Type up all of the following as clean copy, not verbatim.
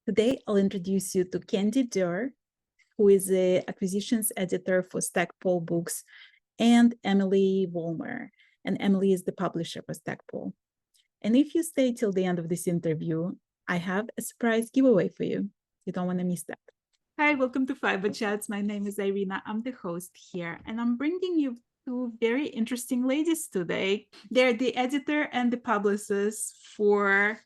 Today, I'll introduce you to Candy Durr, who is the acquisitions editor for Stackpole Books, and Emily Vollmer. And Emily is the publisher for Stackpole. And if you stay till the end of this interview, I have a surprise giveaway for you. You don't want to miss that. Hi, welcome to Fiber Chats. My name is Irina. I'm the host here, and I'm bringing you two very interesting ladies today. They're the editor and the publicist for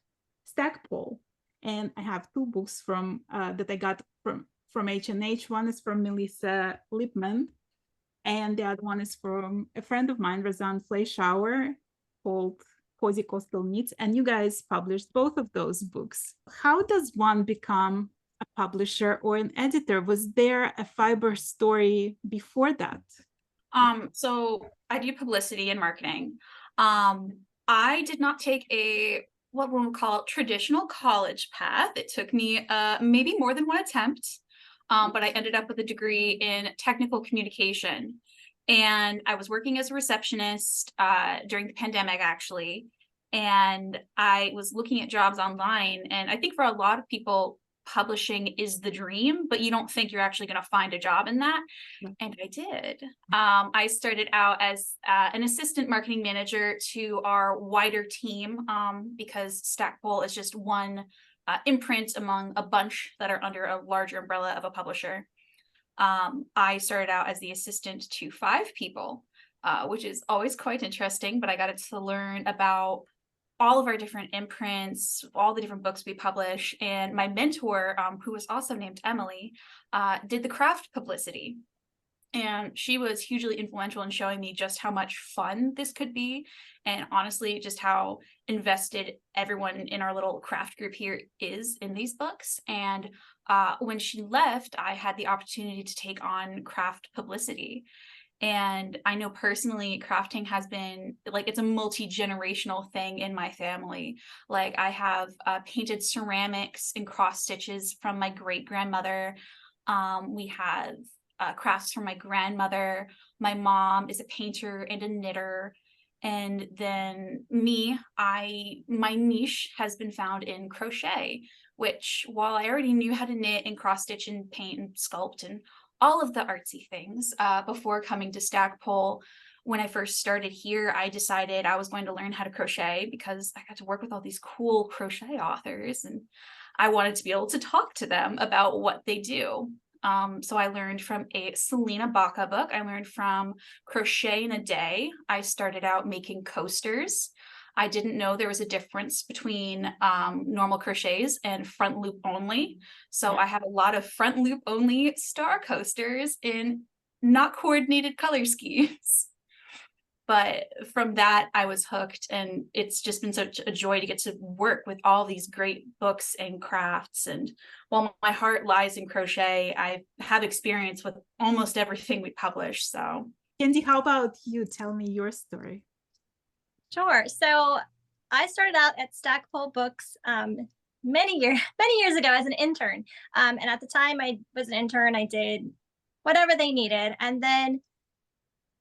Stackpole. And I have two books from that I got from H&H. One is from Melissa Lipman, and the other one is from a friend of mine, Razan Fleischauer, called Cozy Coastal Knits. And you guys published both of those books. How does one become a publisher or an editor? Was there a fiber story before that? So I do publicity and marketing. I did not take what one would call traditional college path. It took me maybe more than one attempt, but I ended up with a degree in technical communication. And I was working as a receptionist during the pandemic, actually. And I was looking at jobs online. And I think for a lot of people, publishing is the dream, but you don't think you're actually going to find a job in that. And I did. I started out as an assistant marketing manager to our wider team because Stackpole is just one imprint among a bunch that are under a larger umbrella of a publisher. I started out as the assistant to 5 people, which is always quite interesting, but I got to learn about all of our different imprints, all the different books we publish. And my mentor, who was also named Emily, did the craft publicity. And she was hugely influential in showing me just how much fun this could be. And honestly, just how invested everyone in our little craft group here is in these books. And when she left, I had the opportunity to take on craft publicity. And I know personally, crafting has been like, it's a multi-generational thing in my family. Like I have painted ceramics and cross stitches from my great-grandmother. We have crafts from my grandmother. My mom is a painter and a knitter. And then me, my niche has been found in crochet, which while I already knew how to knit and cross stitch and paint and sculpt and all of the artsy things before coming to Stackpole. When I first started here, I decided I was going to learn how to crochet because I got to work with all these cool crochet authors and I wanted to be able to talk to them about what they do. So I learned from a Selena Baca book. I learned from Crochet in a Day. I started out making coasters. I didn't know there was a difference between normal crochets and front loop only. So I have a lot of front loop only star coasters in not coordinated color schemes. But from that, I was hooked, and it's just been such a joy to get to work with all these great books and crafts. And while my heart lies in crochet, I have experience with almost everything we publish. So, Candy, how about you? Tell me your story. Sure. So I started out at Stackpole Books many years ago as an intern. And at the time I was an intern, I did whatever they needed. And then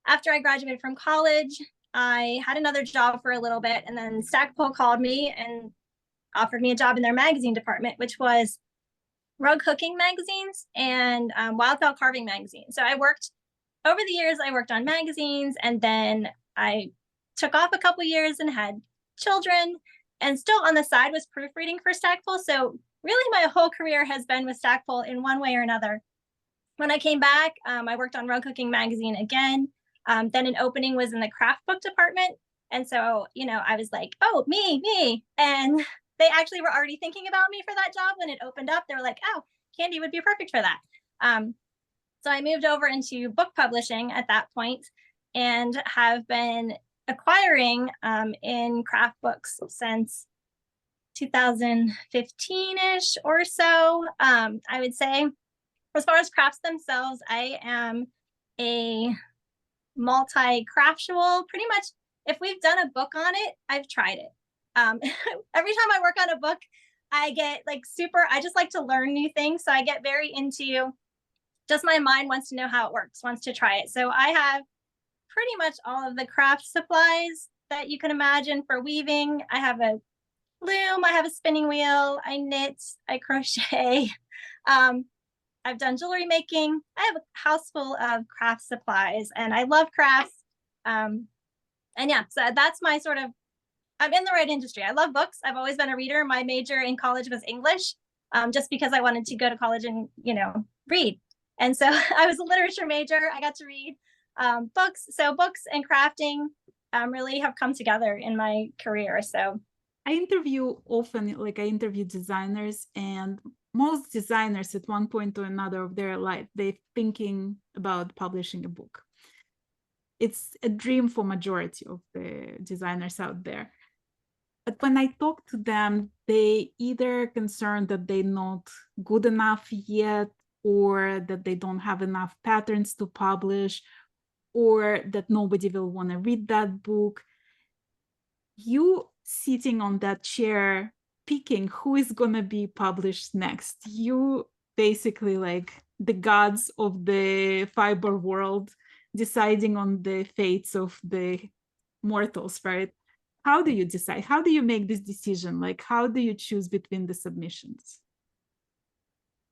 after I graduated from college, I had another job for a little bit. And then Stackpole called me and offered me a job in their magazine department, which was rug hooking magazines and wildfowl carving magazines. So I worked over the years, I worked on magazines, and then I took off a couple years and had children, and still on the side was proofreading for Stackpole. So really my whole career has been with Stackpole in one way or another. When I came back, I worked on Rug Cooking magazine again. Then an opening was in the craft book department. And so, I was like, oh, me. And they actually were already thinking about me for that job when it opened up. They were like, oh, Candy would be perfect for that. So I moved over into book publishing at that point and have been acquiring in craft books since 2015-ish or so. I would say as far as crafts themselves, I am a multi-craftual. Pretty much if we've done a book on it, I've tried it. Every time I work on a book, I get I just like to learn new things. So I get very into just my mind wants to know how it works, wants to try it. So I have pretty much all of the craft supplies that you can imagine for weaving. I have a loom, I have a spinning wheel, I knit, I crochet. I've done jewelry making. I have a house full of craft supplies and I love crafts. And yeah, so that's my sort of, I'm in the right industry. I love books. I've always been a reader. My major in college was English, just because I wanted to go to college and, read. And so I was a literature major. I got to read books. So books and crafting really have come together in my career. So I interview designers, and most designers at one point or another of their life, they're thinking about publishing a book. It's a dream for majority of the designers out there. But when I talk to them, they either concerned that they're not good enough yet, or that they don't have enough patterns to publish, or that nobody will want to read that book. You sitting on that chair, picking who is going to be published next. You basically like the gods of the fiber world, deciding on the fates of the mortals, right? How do you decide? How do you make this decision? Like, how do you choose between the submissions?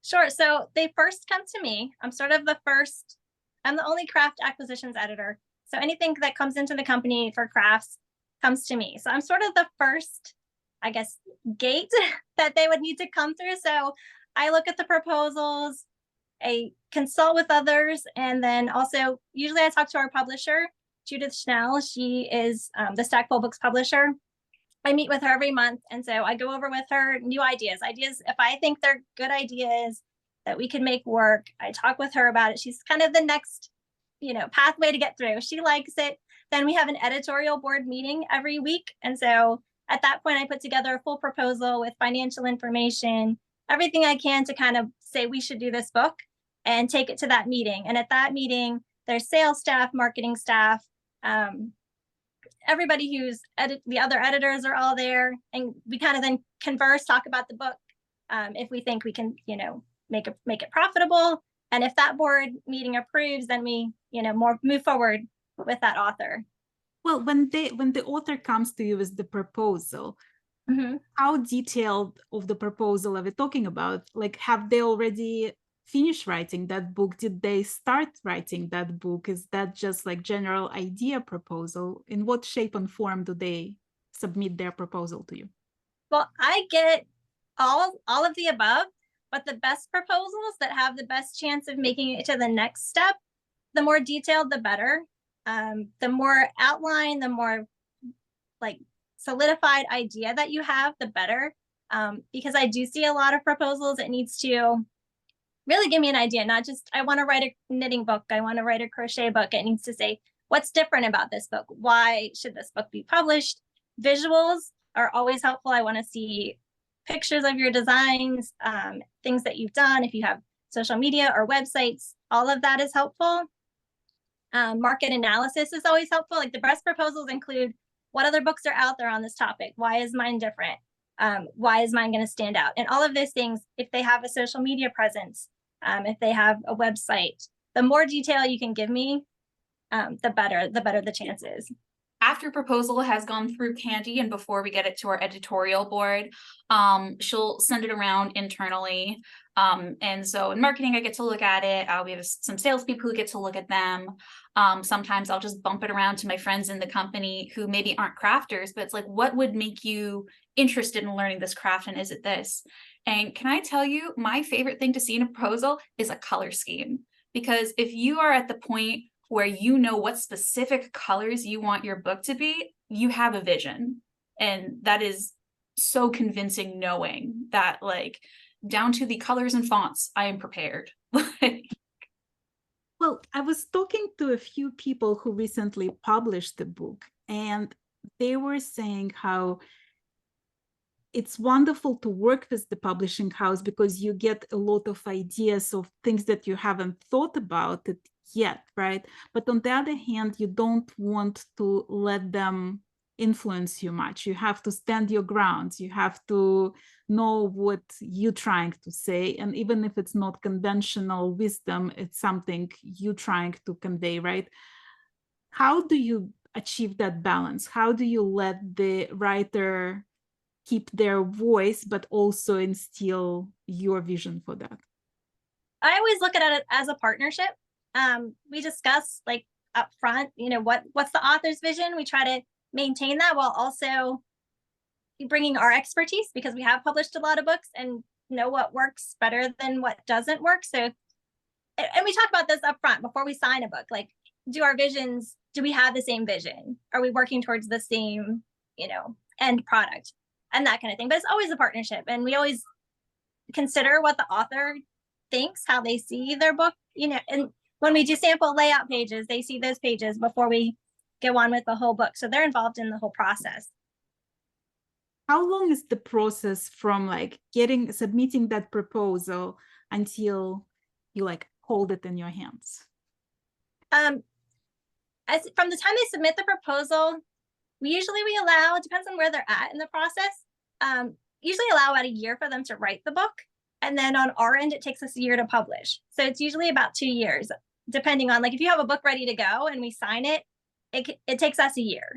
Sure. So they first come to me. I'm the only craft acquisitions editor. So anything that comes into the company for crafts comes to me. So I'm sort of the first, I guess, gate that they would need to come through. So I look at the proposals, I consult with others, and then also usually I talk to our publisher, Judith Schnell. She is the Stackpole Books publisher. I meet with her every month. And so I go over with her new ideas, if I think they're good ideas that we can make work. I talk with her about it. She's kind of the next, pathway to get through. She likes it. Then we have an editorial board meeting every week. And so at that point, I put together a full proposal with financial information, everything I can to kind of say we should do this book and take it to that meeting. And at that meeting, there's sales staff, marketing staff, everybody who's the other editors are all there, and we kind of then converse, talk about the book, if we think we can, make it profitable. And if that board meeting approves, then we, move forward with that author. Well, when the author comes to you with the proposal, how detailed of the proposal are we talking about? Like, have they already finished writing that book? Did they start writing that book? Is that just like general idea proposal? In what shape and form do they submit their proposal to you? Well, I get all of the above, but the best proposals that have the best chance of making it to the next step, the more detailed, the better. The more outline, the more like solidified idea that you have, the better. Because I do see a lot of proposals that needs to really give me an idea, not just, I want to write a knitting book, I want to write a crochet book. It needs to say, what's different about this book? Why should this book be published? Visuals are always helpful. I want to see pictures of your designs, things that you've done. If you have social media or websites, all of that is helpful. Market analysis is always helpful. Like the best proposals include what other books are out there on this topic? Why is mine different? Why is mine going to stand out? And all of those things, if they have a social media presence, if they have a website, the more detail you can give me, the better the chances. After proposal has gone through Candy and before we get it to our editorial board, she'll send it around internally. And so in marketing, I get to look at it. We have some salespeople who get to look at them. Sometimes I'll just bump it around to my friends in the company who maybe aren't crafters, but it's like, what would make you interested in learning this craft? And is it this? And can I tell you, my favorite thing to see in a proposal is a color scheme. Because if you are at the point where you know what specific colors you want your book to be, you have a vision. And that is so convincing, knowing that like down to the colors and fonts, I am prepared. Well, I was talking to a few people who recently published the book, and they were saying how it's wonderful to work with the publishing house because you get a lot of ideas of things that you haven't thought about it yet, right? But on the other hand, you don't want to let them influence you much. You have to stand your ground. You have to know what you're trying to say. And even if it's not conventional wisdom, it's something you're trying to convey, right? How do you achieve that balance? How do you let the writer keep their voice, but also instill your vision for that? I always look at it as a partnership. We discuss like up front, what's the author's vision. We try to maintain that while also bringing our expertise, because we have published a lot of books and know what works better than what doesn't work. So, and we talk about this up front before we sign a book, like, do we have the same vision? Are we working towards the same, end product and that kind of thing? But it's always a partnership, and we always consider what the author thinks, how they see their book, and when we do sample layout pages, they see those pages before we go on with the whole book. So they're involved in the whole process. How long is the process from like submitting that proposal until you like hold it in your hands? From the time they submit the proposal, we allow, it depends on where they're at in the process, usually allow about a year for them to write the book. And then on our end, it takes us a year to publish. So it's usually about 2 years, depending on, like, if you have a book ready to go and we sign it, it takes us a year,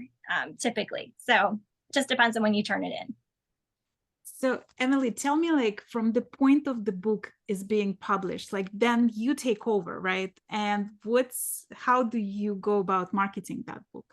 typically. So it just depends on when you turn it in. So Emily, tell me, like, from the point of the book is being published, like then you take over, right? And how do you go about marketing that book?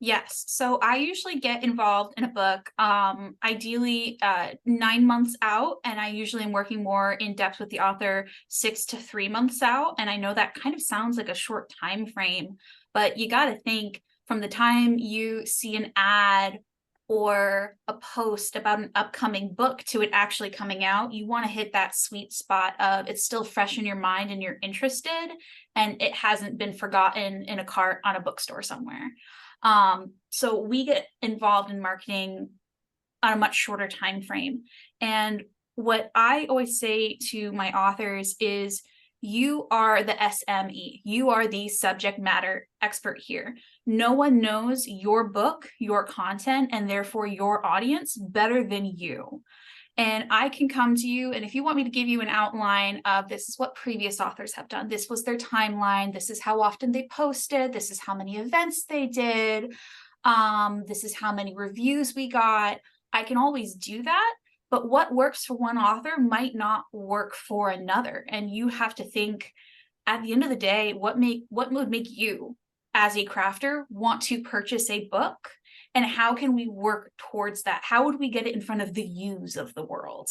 Yes. So I usually get involved in a book, ideally 9 months out. And I usually am working more in depth with the author 6 to 3 months out. And I know that kind of sounds like a short time frame, but you got to think from the time you see an ad or a post about an upcoming book to it actually coming out, you want to hit that sweet spot of it's still fresh in your mind and you're interested and it hasn't been forgotten in a cart on a bookstore somewhere. So we get involved in marketing on a much shorter time frame. And what I always say to my authors is, you are the SME. You are the subject matter expert here. No one knows your book, your content, and therefore your audience better than you. And I can come to you, and if you want me to give you an outline of this is what previous authors have done, this was their timeline, this is how often they posted, this is how many events they did, this is how many reviews we got, I can always do that. But what works for one author might not work for another. And you have to think, at the end of the day, what would make you as a crafter want to purchase a book? And how can we work towards that? How would we get it in front of the yous of the world?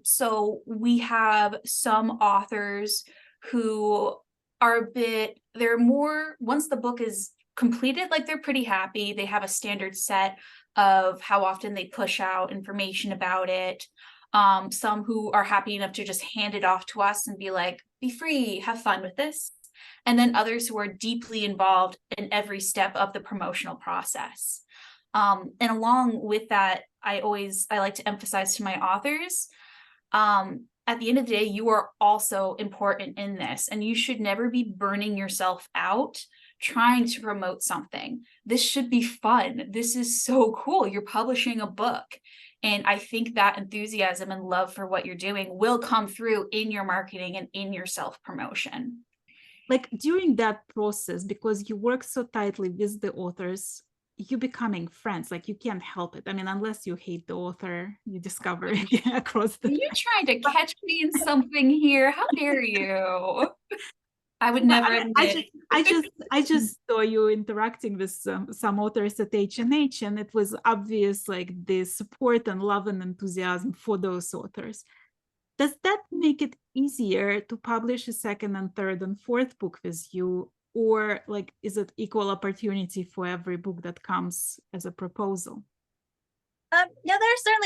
So we have some authors who are they're more, once the book is completed, like they're pretty happy. They have a standard set of how often they push out information about it. Some who are happy enough to just hand it off to us and be like, be free, have fun with this. And then others who are deeply involved in every step of the promotional process. And along with that, I like to emphasize to my authors, at the end of the day, you are also important in this, and you should never be burning yourself out trying to promote something. This should be fun. This is so cool. You're publishing a book. And I think that enthusiasm and love for what you're doing will come through in your marketing and in your self-promotion. Like during that process, because you work so tightly with the authors, you becoming friends, like you can't help it. I mean, unless you hate the author, you discover it across the... You're trying to catch me in something here. How dare you? I would never admit. I just saw you interacting with some authors at H&H, and it was obvious, like the support and love and enthusiasm for those authors. Does that make it easier to publish a second and third and fourth book with you, or like is it equal opportunity for every book that comes as a proposal? Yeah,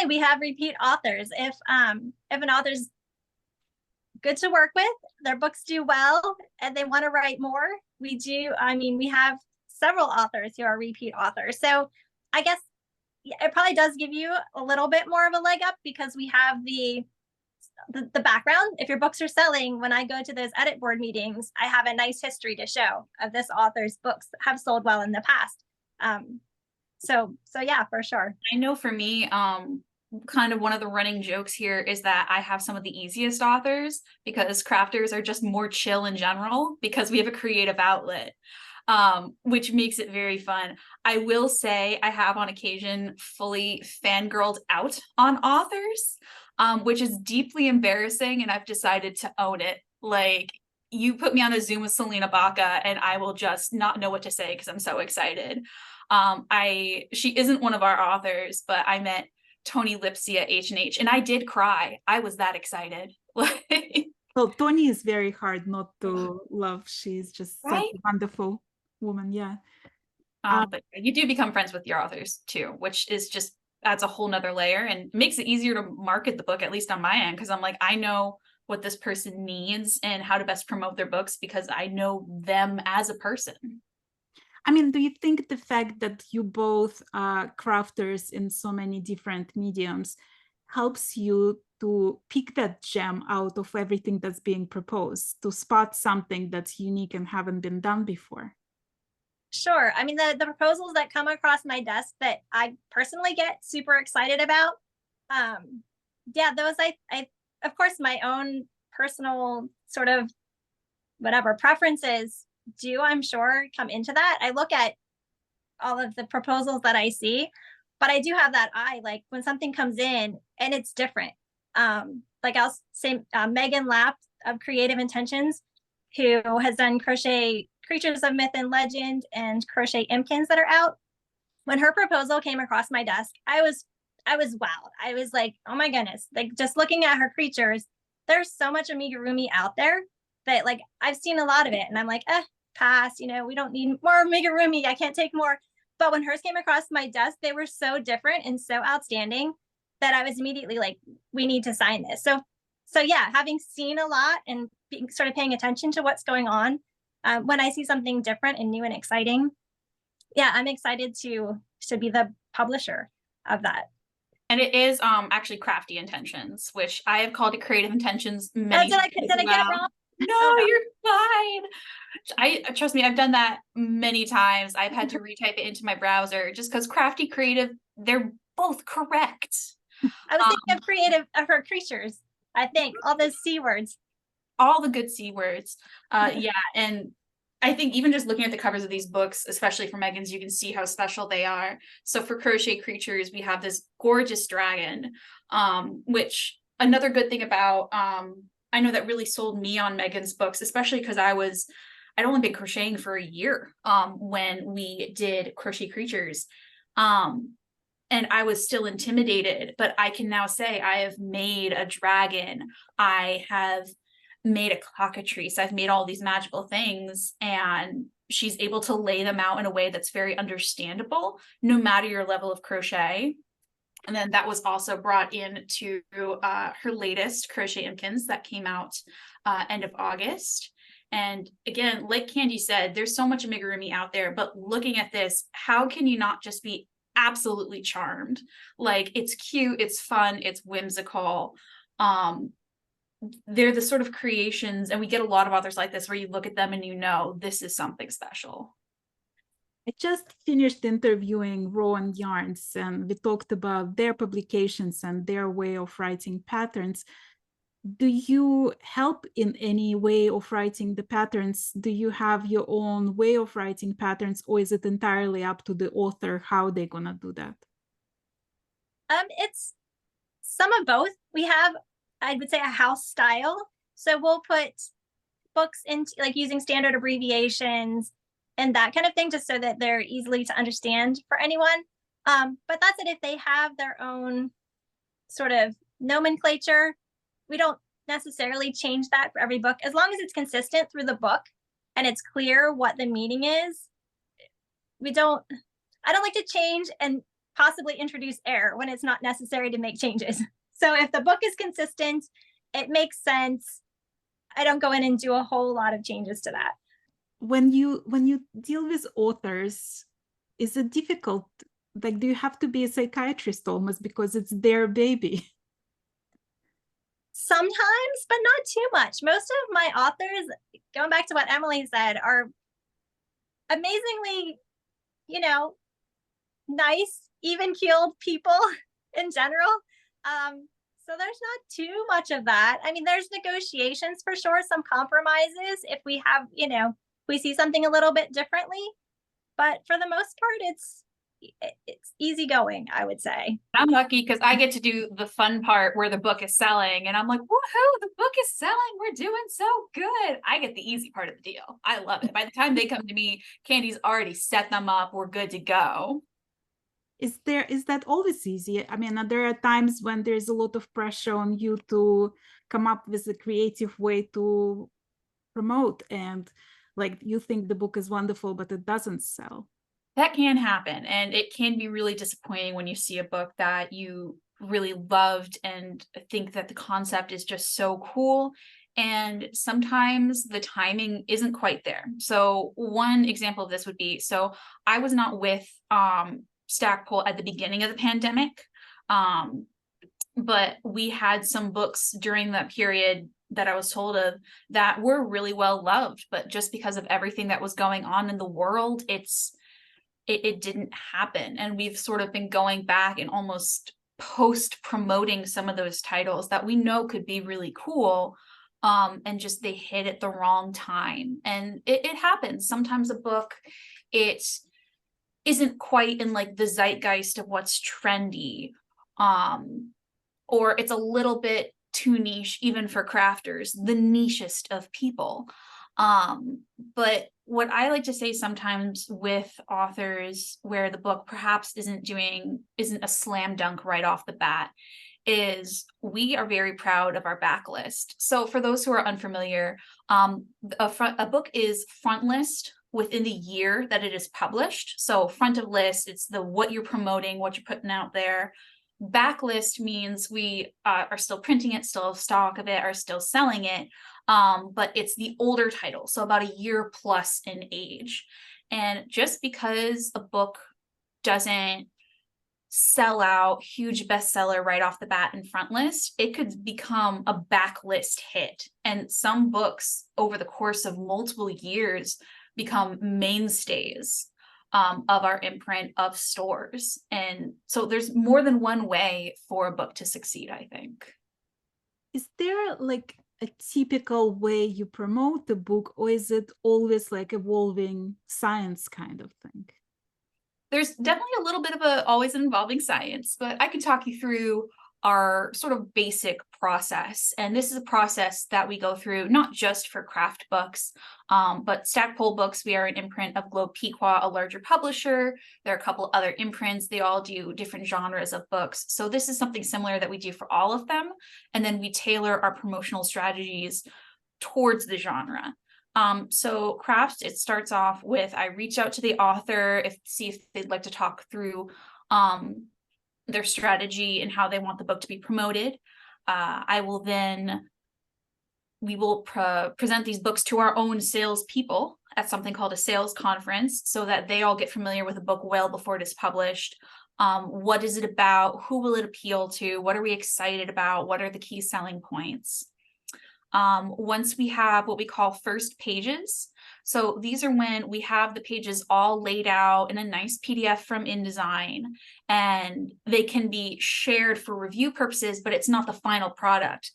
we have repeat authors. If an author's good to work with, their books do well, and they want to write more, we do. I mean, we have several authors who are repeat authors. So I guess it probably does give you a little bit more of a leg up because we have the background. If your books are selling, when I go to those edit board meetings, I have a nice history to show of this author's books have sold well in the past. So yeah, for sure. I know for me, kind of one of the running jokes here is that I have some of the easiest authors because crafters are just more chill in general because we have a creative outlet. which makes it very fun. I will say I have on occasion fully fangirled out on authors, which is deeply embarrassing, and I've decided to own it. Like, you put me on a Zoom with Selena Baca and I will just not know what to say because I'm so excited. She isn't one of our authors, but I met Tony Lipsy at H&H and I did cry. I was that excited. Well, Tony is very hard not to love. She's just such Right? a wonderful woman. Yeah. But you do become friends with your authors too, which is just adds a whole nother layer and makes it easier to market the book, at least on my end, because I'm like, I know what this person needs and how to best promote their books because I know them as a person. I mean, do you think the fact that you both are crafters in so many different mediums helps you to pick that gem out of everything that's being proposed, to spot something that's unique and haven't been done before? Sure. I mean, the proposals that come across my desk that I personally get super excited about, yeah, those I of course, my own personal sort of whatever preferences do, I'm sure, come into that. I look at all of the proposals that I see, but I do have that eye, like when something comes in and it's different. Like I'll say Megan Lapp of Creative Intentions, who has done Crochet Creatures of Myth and Legend and Crochet Impkins that are out. When her proposal came across my desk, I was wowed. I was like, oh my goodness, like just looking at her creatures, there's so much amigurumi out there that like I've seen a lot of it and I'm like, pass, we don't need more amigurumi. I can't take more. But when hers came across my desk, they were so different and so outstanding that I was immediately like, we need to sign this. So yeah, having seen a lot and sort of paying attention to what's going on, when I see something different and new and exciting, yeah, I'm excited to be the publisher of that. And it is actually Crafty Intentions, which I have called it Creative Intentions many times. Did I get it wrong? No, you're fine. Trust me, I've done that many times. I've had to retype it into my browser just because Crafty Creative, they're both correct. I was thinking of creative of her creatures. I think all those C words. All the good C words. Yeah, and I think even just looking at the covers of these books, especially for Megan's, you can see how special they are. So for Crochet Creatures, we have this gorgeous dragon, which another good thing about, I know that really sold me on Megan's books, especially because I'd only been crocheting for a year when we did Crochet Creatures. And I was still intimidated, but I can now say I have made a dragon. I have made a cockatrice. I've made all these magical things, and she's able to lay them out in a way that's very understandable, no matter your level of crochet. And then that was also brought into her latest Crochet Impkins that came out end of August. And again, like Candy said, there's so much amigurumi out there, but looking at this, how can you not just be absolutely charmed? Like, it's cute, it's fun, it's whimsical. They're the sort of creations, and we get a lot of authors like this where you look at them and this is something special. I just finished interviewing Rowan Yarns, and we talked about their publications and their way of writing patterns. Do you help in any way of writing the patterns? Do you have your own way of writing patterns, or is it entirely up to the author how they're gonna do that? It's some of both. We have, I would say, a house style. So we'll put books into like using standard abbreviations and that kind of thing, just so that they're easily to understand for anyone. But that's it. If they have their own sort of nomenclature, we don't necessarily change that for every book, as long as it's consistent through the book and it's clear what the meaning is. I don't like to change and possibly introduce error when it's not necessary to make changes. So if the book is consistent, it makes sense. I don't go in and do a whole lot of changes to that. When you deal with authors, is it difficult? Like, do you have to be a psychiatrist almost because it's their baby? Sometimes, but not too much. Most of my authors, going back to what Emily said, are amazingly, nice, even-keeled people in general. So there's not too much of that. I mean, there's negotiations for sure, some compromises if we have, we see something a little bit differently. But for the most part, it's easygoing, I would say. I'm lucky because I get to do the fun part where the book is selling, and I'm like, woohoo, the book is selling. We're doing so good. I get the easy part of the deal. I love it. By the time they come to me, Candy's already set them up. We're good to go. Is that always easy? I mean, there are times when there's a lot of pressure on you to come up with a creative way to promote, and like you think the book is wonderful, but it doesn't sell. That can happen, and it can be really disappointing when you see a book that you really loved and think that the concept is just so cool, and sometimes the timing isn't quite there. So one example of this would be, so I was not with Stackpole at the beginning of the pandemic, but we had some books during that period that I was told of that were really well loved, but just because of everything that was going on in the world, it didn't happen. And we've sort of been going back and almost post promoting some of those titles that we know could be really cool. And just they hit at the wrong time. And it happens. Sometimes a book, it isn't quite in like the zeitgeist of what's trendy. Or it's a little bit too niche, even for crafters, the nichest of people. But what I like to say sometimes with authors where the book perhaps isn't a slam dunk right off the bat is we are very proud of our backlist. So for those who are unfamiliar, a book is front list within the year that it is published. So front of list, it's what you're promoting, what you're putting out there. Backlist means we are still printing it, still have stock of it, are still selling it. But it's the older title, so about a year plus in age. And just because a book doesn't sell out, huge bestseller right off the bat in front list, it could become a backlist hit. And some books over the course of multiple years become mainstays of our imprint, of stores. And so there's more than one way for a book to succeed, I think. Is there like a typical way you promote the book, or is it always like evolving science kind of thing? There's definitely a little bit of always an evolving science, but I can talk you through our sort of basic process. And this is a process that we go through not just for craft books, but Stackpole Books. We are an imprint of Globe Pequot, a larger publisher. There are a couple other imprints. They all do different genres of books. So this is something similar that we do for all of them. And then we tailor our promotional strategies towards the genre. So crafts, it starts off with, I reach out to the author, see if they'd like to talk through their strategy and how they want the book to be promoted. We will present these books to our own salespeople at something called a sales conference so that they all get familiar with the book well before it is published. What is it about? Who will it appeal to? What are we excited about? What are the key selling points? Once we have what we call first pages. So these are when we have the pages all laid out in a nice PDF from InDesign, and they can be shared for review purposes, but it's not the final product.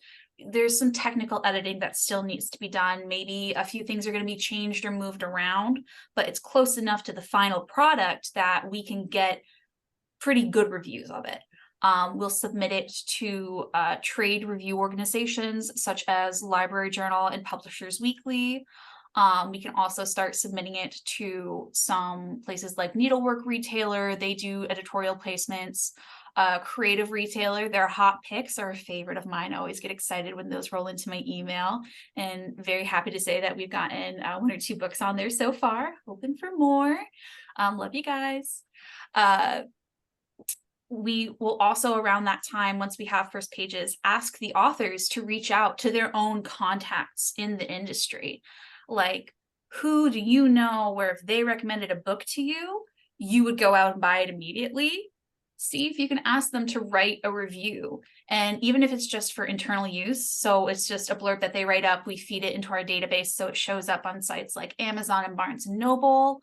There's some technical editing that still needs to be done. Maybe a few things are going to be changed or moved around, but it's close enough to the final product that we can get pretty good reviews of it. We'll submit it to trade review organizations such as Library Journal and Publishers Weekly. We can also start submitting it to some places like Needlework Retailer. They do editorial placements. Creative Retailer, their hot picks are a favorite of mine. I always get excited when those roll into my email, and very happy to say that we've gotten 1 or 2 books on there so far. Hoping for more. Love you guys. We will also, around that time, once we have first pages, ask the authors to reach out to their own contacts in the industry. Like, who do you know where if they recommended a book to you, you would go out and buy it immediately? See if you can ask them to write a review. And even if it's just for internal use, so it's just a blurb that they write up, we feed it into our database so it shows up on sites like Amazon and Barnes & Noble.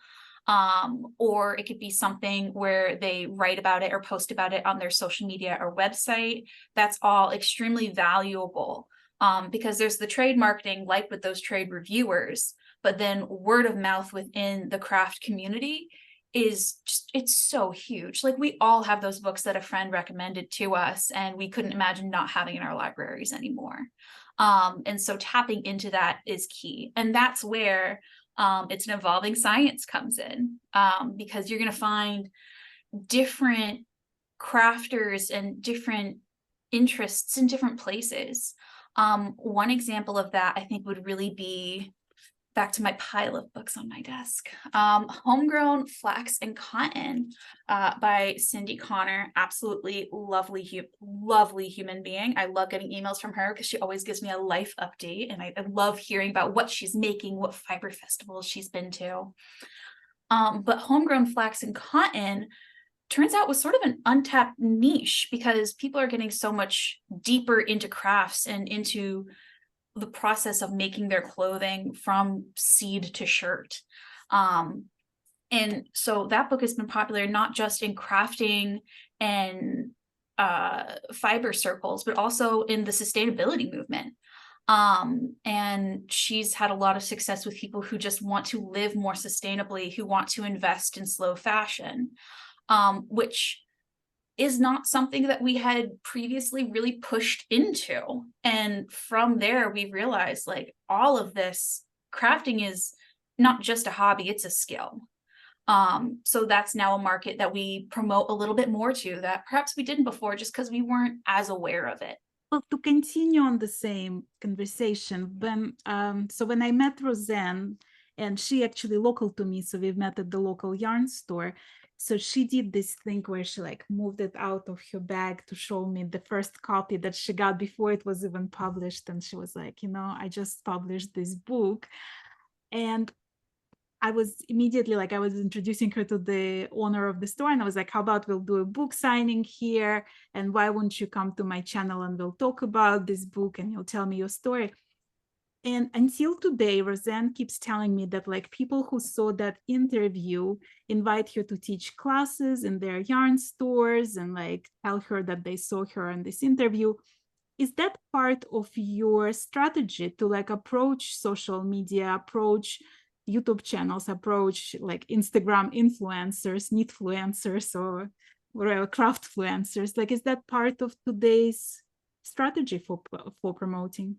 Or it could be something where they write about it or post about it on their social media or website. That's all extremely valuable because there's the trade marketing, like with those trade reviewers, but then word of mouth within the craft community is just, it's so huge. Like we all have those books that a friend recommended to us and we couldn't imagine not having in our libraries anymore. And so tapping into that is key. And that's where it's an evolving science comes in, because you're going to find different crafters and different interests in different places. One example of that I think would really be back to my pile of books on my desk. Homegrown Flax and Cotton by Cindy Connor. Absolutely lovely, lovely human being. I love getting emails from her because she always gives me a life update, and I love hearing about what she's making, what fiber festivals she's been to. But Homegrown Flax and Cotton turns out was sort of an untapped niche because people are getting so much deeper into crafts and into the process of making their clothing from seed to shirt. And so that book has been popular not just in crafting and fiber circles, but also in the sustainability movement. And she's had a lot of success with people who just want to live more sustainably, who want to invest in slow fashion, which is not something that we had previously really pushed into. And from there, we realized like all of this crafting is not just a hobby, it's a skill. So that's now a market that we promote a little bit more to that perhaps we didn't before just because we weren't as aware of it. Well, to continue on the same conversation, when I met Roseanne, and she actually local to me, so we've met at the local yarn store. So she did this thing where she like moved it out of her bag to show me the first copy that she got before it was even published. And she was like, you know, I just published this book. And I was immediately like, I was introducing her to the owner of the store, and I was like, how about we'll do a book signing here? And why won't you come to my channel and we'll talk about this book and you'll tell me your story? And until today, Roseanne keeps telling me that like people who saw that interview invite her to teach classes in their yarn stores and like tell her that they saw her in this interview. Is that part of your strategy to like approach social media, approach YouTube channels, approach like Instagram influencers, knitfluencers, or craftfluencers? Like, is that part of today's strategy for promoting?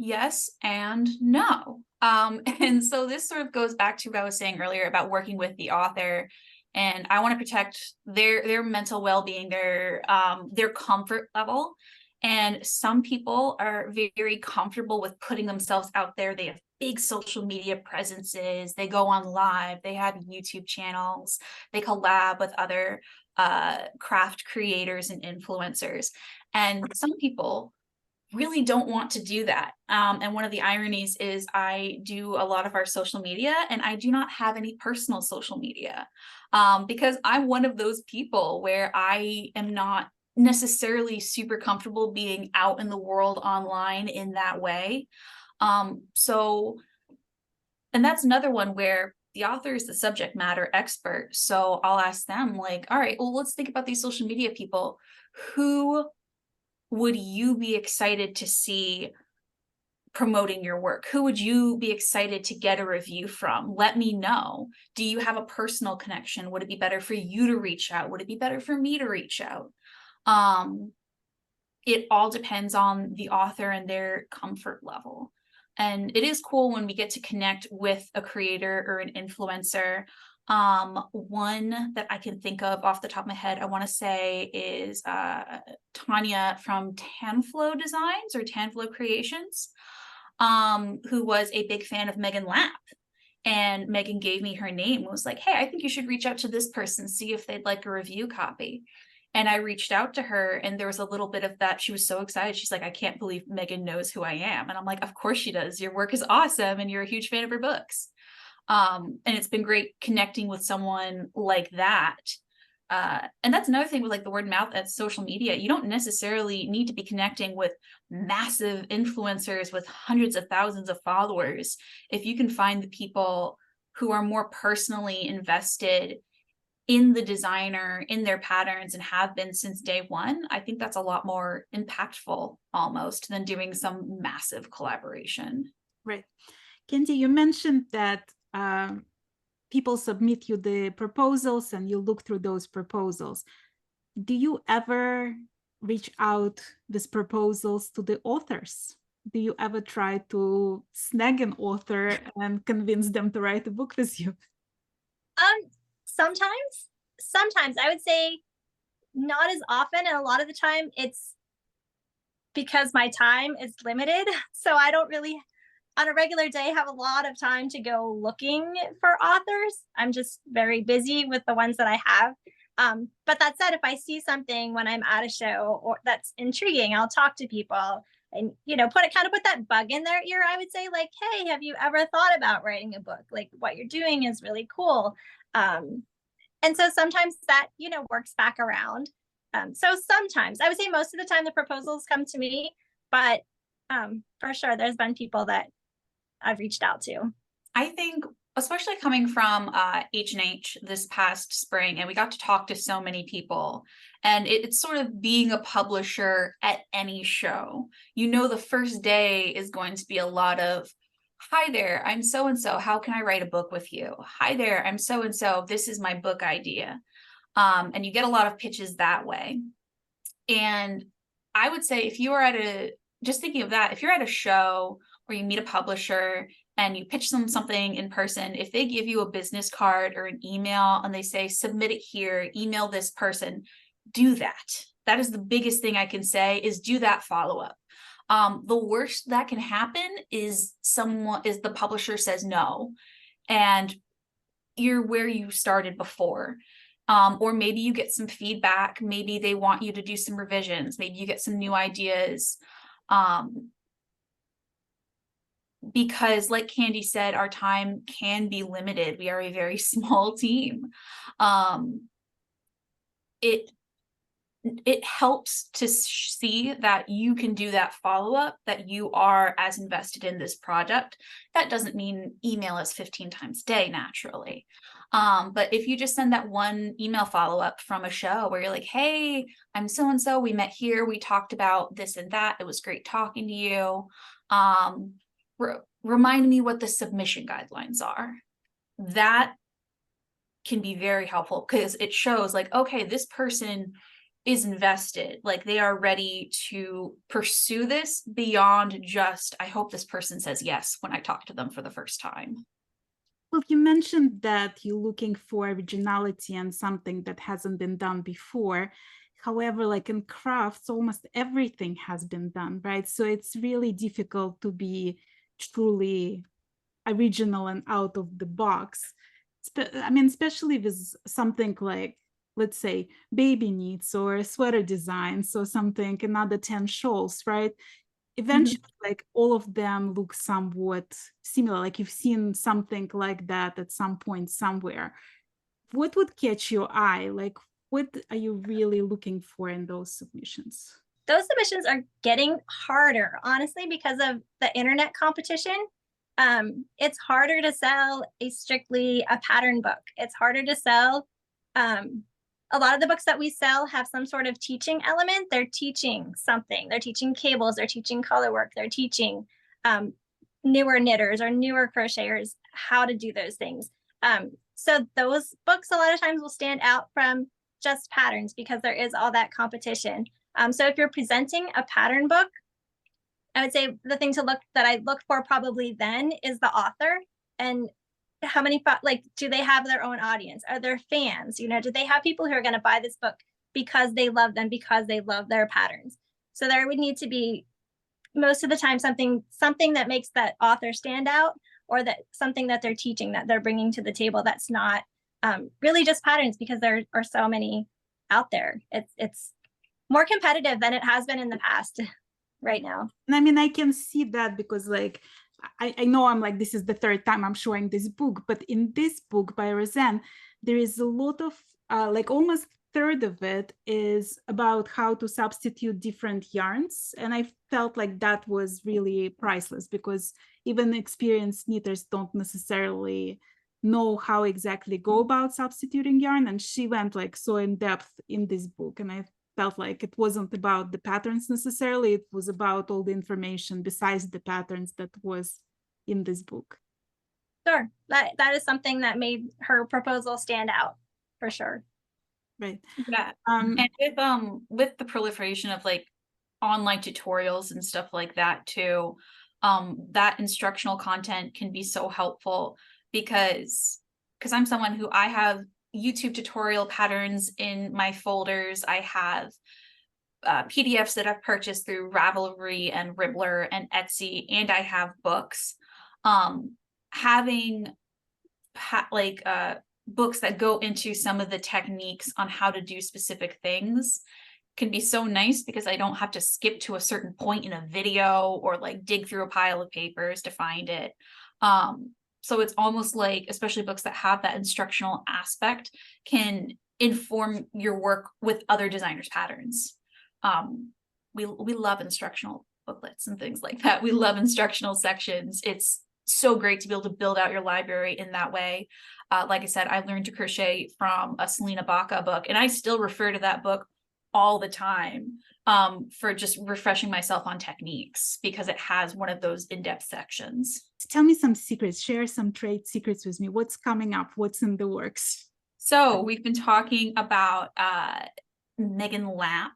Yes and no. And so this sort of goes back to what I was saying earlier about working with the author, and I want to protect their mental well-being, their comfort level. And some people are very comfortable with putting themselves out there. They have big social media presences. They go on live. They have YouTube channels. They collab with other craft creators and influencers. And some people really don't want to do that. And one of the ironies is I do a lot of our social media and I do not have any personal social media because I'm one of those people where I am not necessarily super comfortable being out in the world online in that way. And that's another one where the author is the subject matter expert. So I'll ask them like, all right, well, let's think about these social media people. Who would you be excited to see promoting your work? Who would you be excited to get a review from? Let me know. Do you have a personal connection? Would it be better for you to reach out? Would it be better for me to reach out? It all depends on the author and their comfort level. And it is cool when we get to connect with a creator or an influencer. One that I can think of off the top of my head, I want to say is Tanya from Tanflow Designs or Tanflow Creations, who was a big fan of Megan Lapp. And Megan gave me her name and was like, hey, I think you should reach out to this person, see if they'd like a review copy. And I reached out to her and there was a little bit of that. She was so excited. She's like, I can't believe Megan knows who I am. And I'm like, of course she does. Your work is awesome and you're a huge fan of her books. And it's been great connecting with someone like that. And that's another thing with like the word of mouth at social media. You don't necessarily need to be connecting with massive influencers with hundreds of thousands of followers. If you can find the people who are more personally invested in the designer, in their patterns, and have been since day one, I think that's a lot more impactful almost than doing some massive collaboration. Right. Candy, you mentioned that people submit you the proposals and you look through those proposals. Do you ever reach out these proposals to the authors? Do you ever try to snag an author and convince them to write a book with you? Sometimes I would say not as often, and a lot of the time it's because my time is limited, so I don't really on a regular day have a lot of time to go looking for authors. I'm just very busy with the ones that I have. But that said, if I see something when I'm at a show or that's intriguing, I'll talk to people and, you know, put that bug in their ear. I would say like, hey, have you ever thought about writing a book? Like what you're doing is really cool. And so sometimes that, you know, works back around. So sometimes I would say most of the time the proposals come to me, but for sure there's been people that I've reached out to. I think, especially coming from H&H this past spring, and we got to talk to so many people, and it's sort of being a publisher at any show. You know, the first day is going to be a lot of, hi there, I'm so-and-so, how can I write a book with you? Hi there, I'm so-and-so, this is my book idea. And you get a lot of pitches that way. And I would say if you are just thinking of that, if you're at a show or you meet a publisher and you pitch them something in person, if they give you a business card or an email and they say, submit it here, email this person, do that. That is the biggest thing I can say, is do that follow-up. The worst that can happen is the publisher says no, and you're where you started before. Or maybe you get some feedback, maybe they want you to do some revisions, maybe you get some new ideas. Because like Candy said, our time can be limited. We are a very small team. It helps to see that you can do that follow-up, that you are as invested in this project. That doesn't mean email us 15 times a day, naturally. But if you just send that one email follow-up from a show where you're like, hey, I'm so-and-so, we met here, we talked about this and that, it was great talking to you. Remind me what the submission guidelines are. That can be very helpful because it shows like, okay, this person is invested, like they are ready to pursue this beyond just, I hope this person says yes when I talk to them for the first time. Well, you mentioned that you're looking for originality and something that hasn't been done before. However, like in crafts, almost everything has been done, right? So it's really difficult to be truly original and out of the box. I mean, especially with something like, let's say, baby knits or sweater designs or something, another 10 shawls, right? Eventually, like all of them look somewhat similar, like you've seen something like that at some point somewhere. What would catch your eye? Like, what are you really looking for in those submissions? Those submissions are getting harder, honestly, because of the internet competition. It's harder to sell strictly a pattern book. It's harder to sell. A lot of the books that we sell have some sort of teaching element. They're teaching something. They're teaching cables. They're teaching color work. They're teaching newer knitters or newer crocheters how to do those things. So those books a lot of times will stand out from just patterns because there is all that competition. So if you're presenting a pattern book, I would say the thing that I look for probably then is the author and how many, like, do they have their own audience? Are there fans? You know, do they have people who are going to buy this book because they love them, because they love their patterns? So there would need to be most of the time something that makes that author stand out, or that something that they're teaching, that they're bringing to the table that's not really just patterns, because there are so many out there. It's more competitive than it has been in the past right now. And I mean, I can see that because like, I know I'm like, this is the third time I'm showing this book, but in this book by Roseanne, there is a lot of like almost third of it is about how to substitute different yarns. And I felt like that was really priceless because even experienced knitters don't necessarily know how exactly go about substituting yarn. And she went like so in depth in this book. And I felt like it wasn't about the patterns necessarily, it was about all the information besides the patterns that was in this book? Sure. That is something that made her proposal stand out for sure. Right. Yeah. And with the proliferation of like online tutorials and stuff like that too, that instructional content can be so helpful because I'm someone who I have YouTube tutorial patterns in my folders. I have PDFs that I've purchased through Ravelry and Ribbler and Etsy, and I have books. Having books that go into some of the techniques on how to do specific things can be so nice because I don't have to skip to a certain point in a video or like dig through a pile of papers to find it. So it's almost like, especially books that have that instructional aspect, can inform your work with other designers' patterns. We love instructional booklets and things like that. We love instructional sections. It's so great to be able to build out your library in that way. Like I said, I learned to crochet from a Selena Baca book, and I still refer to that book all the time for just refreshing myself on techniques because it has one of those in-depth sections. Tell me some secrets, share some trade secrets with me. What's coming up? What's in the works? So we've been talking about Megan Lapp,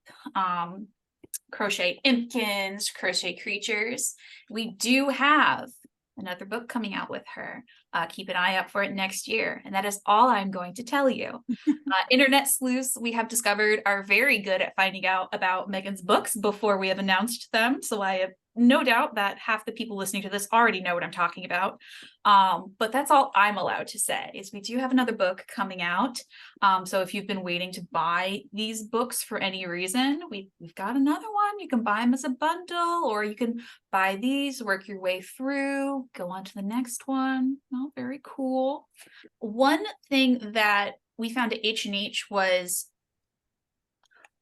Crochet Impkins, Crochet Creatures. We do have another book coming out with her. Keep an eye out for it next year. And that is all I'm going to tell you. Internet sleuths, we have discovered, are very good at finding out about Megan's books before we have announced them. So I have no doubt that half the people listening to this already know what I'm talking about. But that's all I'm allowed to say, is we do have another book coming out. So if you've been waiting to buy these books for any reason, we've got another one. You can buy them as a bundle, or you can buy these, work your way through, go on to the next one. Oh, very cool. One thing that we found at H&H was,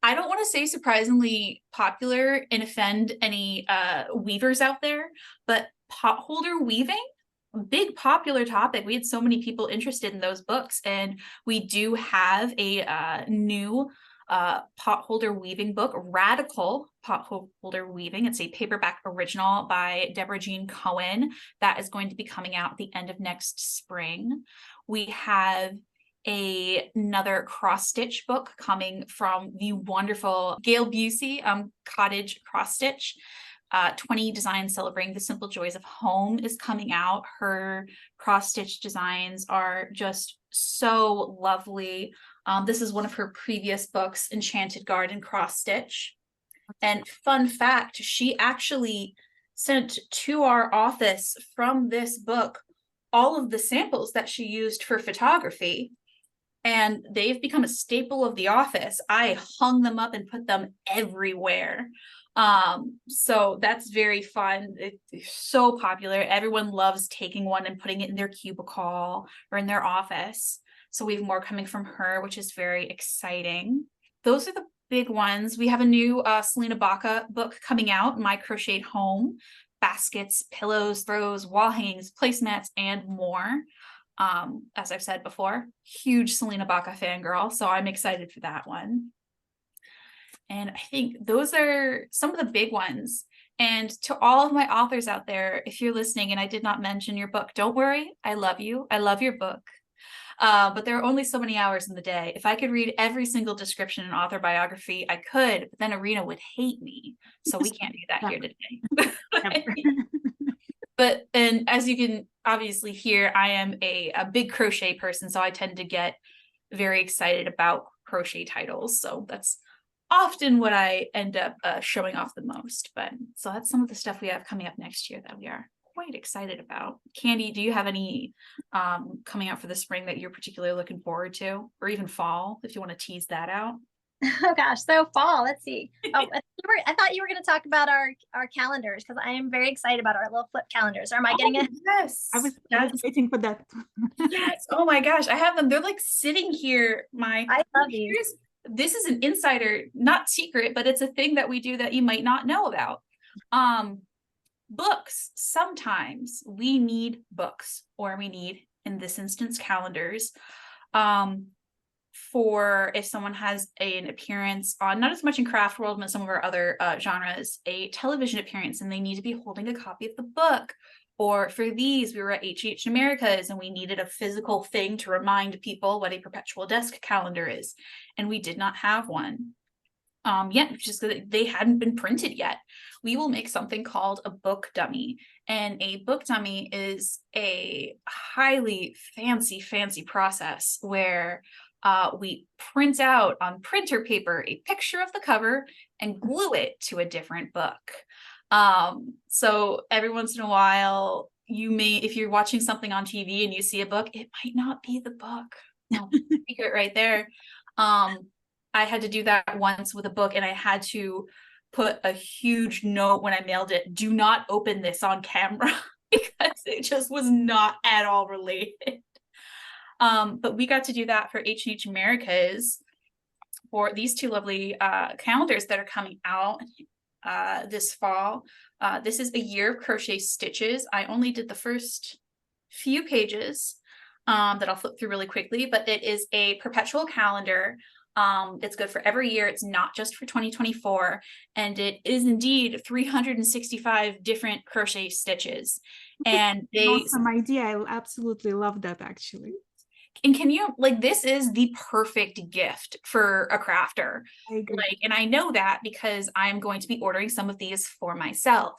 I don't want to say surprisingly popular and offend any weavers out there, but potholder weaving, big popular topic. We had so many people interested in those books, and we do have a new potholder weaving book, Radical Potholder Weaving. It's a paperback original by Deborah Jean Cohen that is going to be coming out at the end of next spring. We have another cross stitch book coming from the wonderful Gail Busey, Cottage Cross Stitch. 20 designs celebrating the simple joys of home is coming out. Her cross stitch designs are just so lovely. This is one of her previous books, Enchanted Garden Cross Stitch. And fun fact, she actually sent to our office from this book all of the samples that she used for photography, and they've become a staple of the office. I hung them up and put them everywhere. So that's very fun. It's so popular. Everyone loves taking one and putting it in their cubicle or in their office. So we have more coming from her, which is very exciting. Those are the big ones. We have a new Selena Baca book coming out, My Crocheted Home: Baskets, Pillows, Throws, Wall Hangings, Placemats, and more. As I've said before, huge Selena Baca fangirl, so I'm excited for that one. And I think those are some of the big ones. And to all of my authors out there, if you're listening and I did not mention your book, don't worry. I love you. I love your book. But there are only so many hours in the day. If I could read every single description in author biography, I could, but then Arena would hate me. So we can't do that here today. But, and as you can obviously hear, I am a big crochet person, so I tend to get very excited about crochet titles. So that's often what I end up showing off the most. But so that's some of the stuff we have coming up next year that we are quite excited about. Candy, do you have any coming out for the spring that you're particularly looking forward to, or even fall, if you want to tease that out? Oh gosh, so fall, let's see. Oh, I thought you were going to talk about our calendars, because I am very excited about our little flip calendars. Am I getting it? Yes. I was waiting for that. Yes. Oh my gosh, I have them. They're like sitting here. I love these. This is an insider, not secret, but it's a thing that we do that you might not know about. Books. Sometimes we need books, or we need, in this instance, calendars. For if someone has an appearance on, not as much in craft world, but some of our other genres, a television appearance, and they need to be holding a copy of the book, Or for these, we were at H Americas and we needed a physical thing to remind people what a perpetual desk calendar is. And we did not have one yet, just because they hadn't been printed yet. We will make something called a book dummy. And a book dummy is a highly fancy process where we print out on printer paper a picture of the cover and glue it to a different book. So every once in a while, you may, if you're watching something on TV and you see a book, it might not be the book. No, secret right there. I had to do that once with a book, and I had to put a huge note when I mailed it, do not open this on camera, because it just was not at all related. But we got to do that for H&H Americas for these two lovely calendars that are coming out this fall. This is a year of crochet stitches. I only did the first few pages that I'll flip through really quickly, but it is a perpetual calendar. It's good for every year. It's not just for 2024, and it is indeed 365 different crochet stitches. And they awesome idea. I absolutely love that, actually. And can you, like, this is the perfect gift for a crafter. I agree. Like, and I know that because I'm going to be ordering some of these for myself.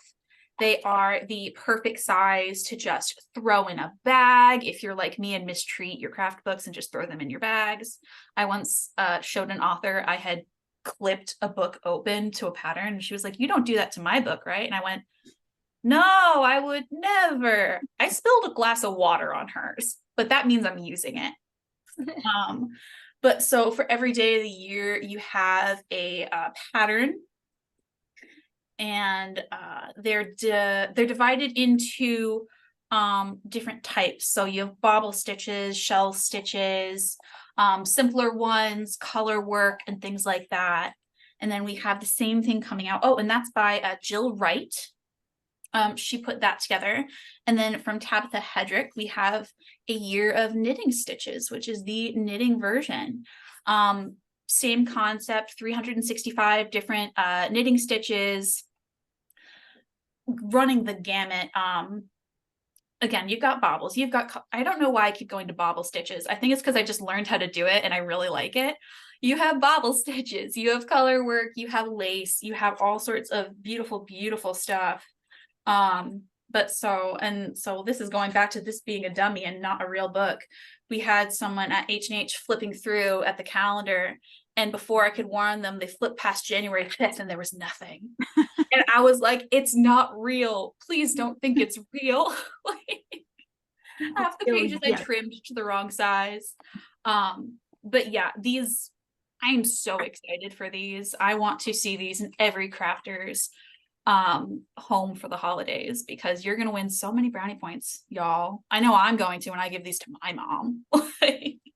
They are the perfect size to just throw in a bag if you're like me and mistreat your craft books and just throw them in your bags. I once showed an author I had clipped a book open to a pattern, and she was like, "You don't do that to my book, right?" And I went, "No, I would never." I spilled a glass of water on hers, but that means I'm using it. But so for every day of the year, you have a pattern. And they're divided into different types. So you have bobble stitches, shell stitches, simpler ones, color work, and things like that. And then we have the same thing coming out. Oh, and that's by Jill Wright. She put that together. And then from Tabitha Hedrick, we have a year of knitting stitches, which is the knitting version. Same concept, 365 different knitting stitches, running the gamut. Again, you've got bobbles, you've got, I don't know why I keep going to bobble stitches. I think it's because I just learned how to do it and I really like it. You have bobble stitches, you have color work, you have lace, you have all sorts of beautiful stuff. But so this is going back to this being a dummy and not a real book. We had someone at H&H flipping through at the calendar, and before I could warn them, they flipped past January 5th and there was nothing. And I was like, it's not real. Please don't think it's real. Like, half the pages I trimmed to the wrong size. But yeah, these, I'm so excited for these. I want to see these in every crafter's home for the holidays, because you're gonna win so many brownie points, y'all. I know I'm going to when I give these to my mom.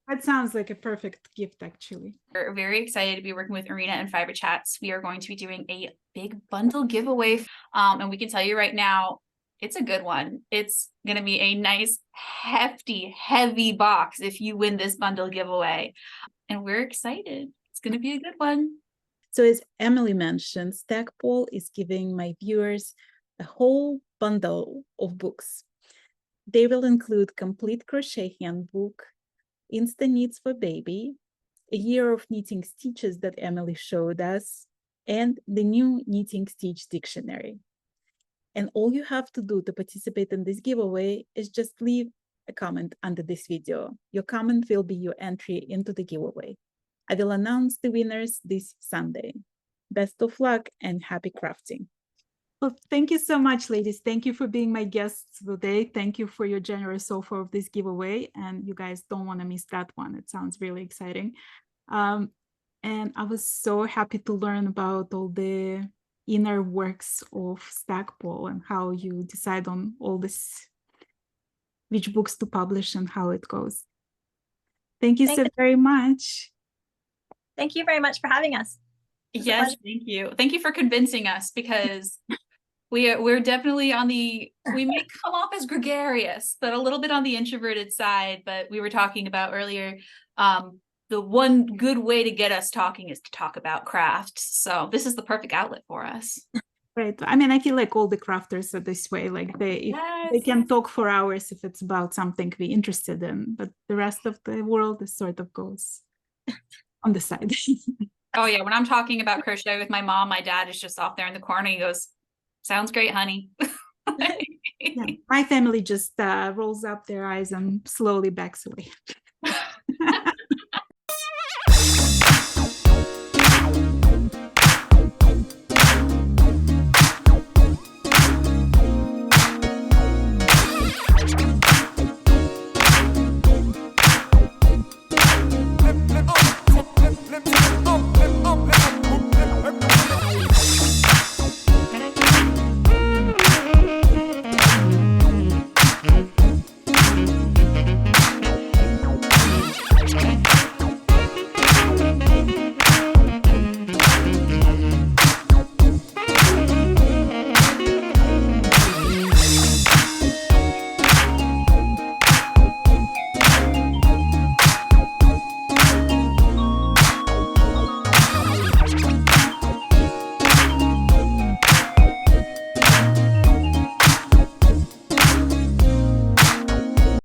That sounds like a perfect gift, actually. We're very excited to be working with Arena and Fiber Chats. We are going to be doing a big bundle giveaway, and we can tell you right now, it's a good one. It's gonna be a nice, hefty, heavy box if you win this bundle giveaway, and we're excited. It's gonna be a good one. So as Emily mentioned, Stackpole is giving my viewers a whole bundle of books. They will include Complete Crochet Handbook, InstaKnits for Baby, a year of knitting stitches that Emily showed us, and the new knitting stitch dictionary. And all you have to do to participate in this giveaway is just leave a comment under this video. Your comment will be your entry into the giveaway. I will announce the winners this Sunday. Best of luck and happy crafting. Well, thank you so much, ladies. Thank you for being my guests today. Thank you for your generous offer of this giveaway. And you guys don't want to miss that one. It sounds really exciting. And I was so happy to learn about all the inner works of Stackpole and how you decide on all this, which books to publish and how it goes. Thank you so very much. Thank you very much for having us. Yes, thank you. Thank you for convincing us, because we're definitely on the, we may come off as gregarious, but a little bit on the introverted side. But we were talking about earlier, the one good way to get us talking is to talk about crafts. So this is the perfect outlet for us. Right. I mean, I feel like all the crafters are this way. Like they Yes. can talk for hours if it's about something we're interested in, but the rest of the world is sort of goes on the side. Oh yeah, when I'm talking about crochet with my mom, my dad is just off there in the corner. He goes, "Sounds great, honey." Yeah. My family just rolls up their eyes and slowly backs away.